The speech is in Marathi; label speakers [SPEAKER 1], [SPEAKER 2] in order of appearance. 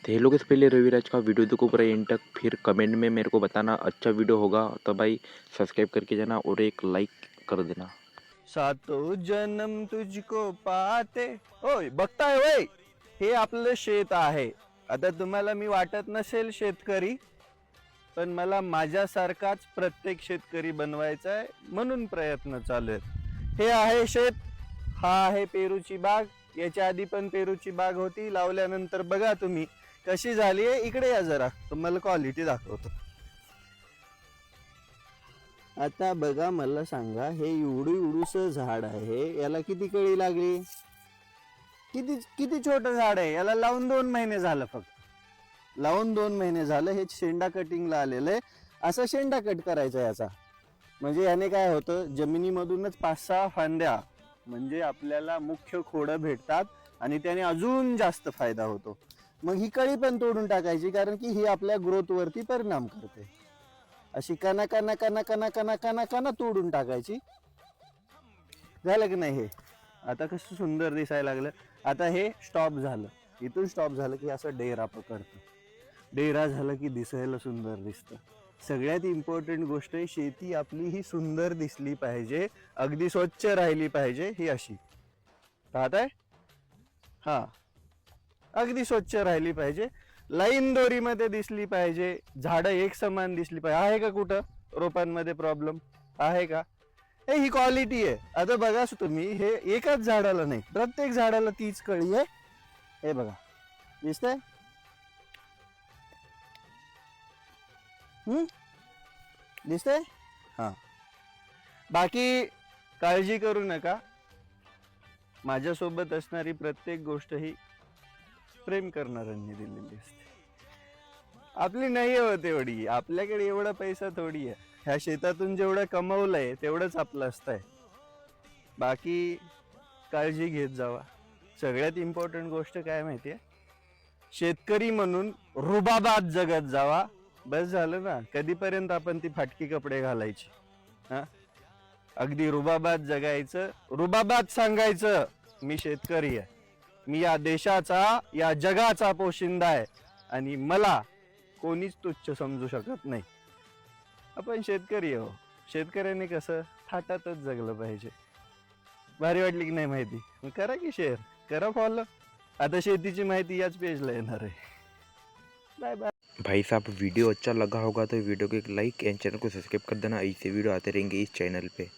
[SPEAKER 1] तो हेलो गाइस, पहले रविराज का वीडियो देखो पूरा एंड तक, फिर कमेंट में मेरे को बताना अच्छा वीडियो होगा तो भाई सब्सक्राइब करके जाना और एक लाइक कर देना।
[SPEAKER 2] सातो जन्म तुझको पाहते. होय बघताय होय, हे आपलं शेत आहे. आता तुम्हाला मी वाटत नसेल शेतकरी, पण मला माझ्यासारखाच प्रत्येक शेतकरी बनवायचा आहे, म्हणून प्रयत्न चालू आहेत. हे आहे शेत, हा आहे पेरूची बाग. याच्या आधी पण पेरूची बाग होती, लावल्यानंतर बघा तुम्ही कशी झाली आहे. इकडे या जरा, तुम्हाला क्वालिटी दाखवतो. आता बघा, मला सांगा, हे एवढूस झाड आहे, याला किती कळी लागली? किती किती छोटं झाड आहे, याला लावून 2 महिने झालं. फक्त लावून 2 महिने झालं. हे शेंडा कटिंगला आलेलं आहे. असा शेंडा कट करायचा याचा, म्हणजे याने काय होतं, जमिनीमधूनच 5-6 फांद्या म्हणजे आपल्याला मुख्य खोडं भेटतात आणि त्याने अजून जास्त फायदा होतो. मग ही कळी पण तोडून टाकायची, कारण की ही आपल्या ग्रोथ वरती परिणाम करते. अशी कना कना कना कना कना कना कना तोडून टाकायची. झालं की नाही? हे आता कसं सुंदर दिसायला लागलं. आता हे स्टॉप झालं, इथून स्टॉप झालं की असं डेरा पकडतं. डेरा झालं की दिसायला सुंदर दिसतं. सगळ्यात इम्पॉर्टंट गोष्ट आहे, शेती आपली ही सुंदर दिसली पाहिजे, अगदी स्वच्छ राहिली पाहिजे. ही अशी पाहताय, हा अगदी स्वच्छ राहिली पाहिजे, लाईन दोरीमध्ये दिसली पाहिजे, झाडं एक समान दिसली पाहिजे. आहे का कुठं रोपांमध्ये प्रॉब्लेम आहे का? हे ही क्वालिटी आहे. आता बघा तुम्ही, हे एकाच झाडाला नाही, प्रत्येक झाडाला तीच कळी आहे. हे बघा, दिसतंय? दिसतंय? हा. बाकी काळजी करू नका. माझ्यासोबत असणारी प्रत्येक गोष्ट ही प्रेम करणाऱ्यांनी दिलेली असते. आपली नाही होत एवढी, आपल्याकडे एवढा पैसा थोडी आहे. ह्या शेतातून जेवढं कमवलंय तेवढंच आपलं असतंय. बाकी काळजी घेत जावा. सगळ्यात इम्पॉर्टंट गोष्ट काय माहितीये, शेतकरी म्हणून रुबाबात जगत जावा. बस झालं ना. कधीपर्यंत आपण ती फाटकी कपडे घालायची? हा, अगदी रुबाबात जगायचं, रुबाबात सांगायचं मी शेतकरी आहे, मी या देशाचा, या जगाचा पोशिंदा आहे आणि मला कोणीच तुच्छ समजू शकत नाही. आपण शेतकरी आहो. शेतकऱ्याने कसं थाटातच जगलं पाहिजे. भारी वाटली की नाही माहिती? मग करा की शेअर, करा फॉलो. आता शेतीची माहिती याच पेजला येणार आहे. Bye bye.
[SPEAKER 1] भाई साहब, वीडियो अच्छा लगा होगा तो वीडियो को एक लाइक एंड चैनल को सब्सक्राइब कर देना। ऐसे वीडियो आते रहेंगे इस चैनल पे।